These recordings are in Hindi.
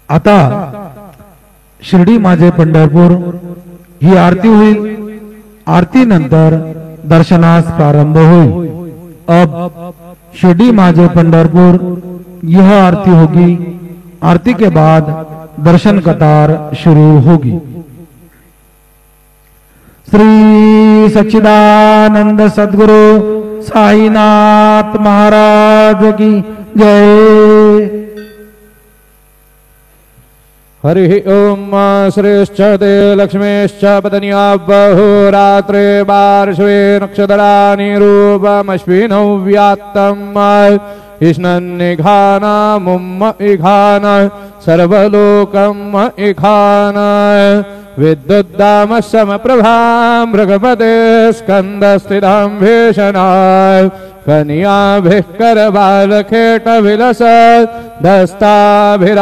आता शिर्डी माझे पंढरपूर ही आरती होईल। आरती नंतर दर्शनास प्रारंभ होईल। अब शिर्डी माझे पंढरपुर यह आरती होगी। आरती के बाद दर्शन कतार शुरू होगी। श्री सच्चिदानंद सद्गुरु साईनाथ महाराज की जय। हरि ओम। श्रेश्च ते लक्ष्मीश्च पत्न्या बहुरात्रे पार्श्वे नक्षत्राणि रूपमश्विनौ व्यात्तम् इष्णन्निघाना मुम्म इघान सर्वलोकम् इघान विद्युद्दाम समप्रभा मृगपते स्कन्दस्थितां भीषणाय कन्याभिः करबालखेट विलस दस्ताभिरासेविताय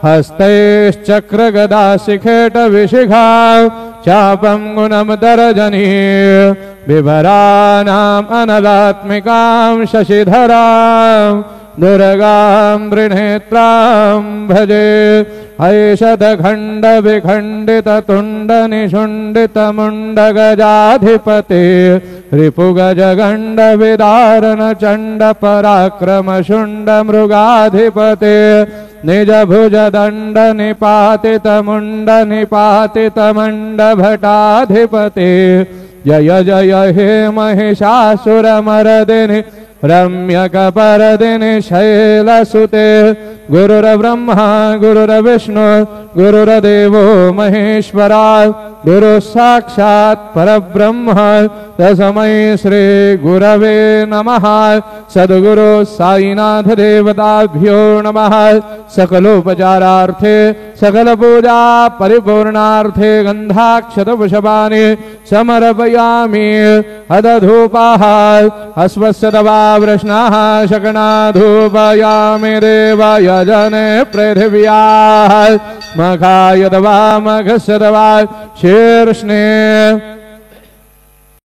हस्तैश्चक्रगदा शिखेट विशिखा चापं गुणं तर्जनी विभराणाम् अनलात्मिकां शशिधरां दुर्गां त्रिनेत्रां भजे। ऐषधखण्ड विखण्डित तुण्ड निषुण्डित मुण्ड गजाधिपते रिपुगज गण्ड विदारण चण्ड पराक्रम शुण्ड मृगाधिपते निज भुज दण्ड निपातित मुण्ड निपातित मण्ड भटाधिपते जय जय हे महिषासुरमर्दिनि रम्यकपर्दिनि शैलसुते गुरुर्ब्रह्मा गुरुर्विष्णु गुरुर्देवो महेश्वरा गुरु साक्षात् परब्रह्म तस्मै श्री गुरवे नमः। सद्गुरु साईनाथ देवताभ्यो नमः। सकलोपचारार्थे सकल पूजा परिपूर्णार्थे गन्धाक्षतपुष्पाणि समर्पयामि। अदधूपाः अस्वस्यतवावृष्णाः शकनाधूपयामि देवाय जने पृथिव्याः मखाय दवा मघस्य दवा शीर्ष्णे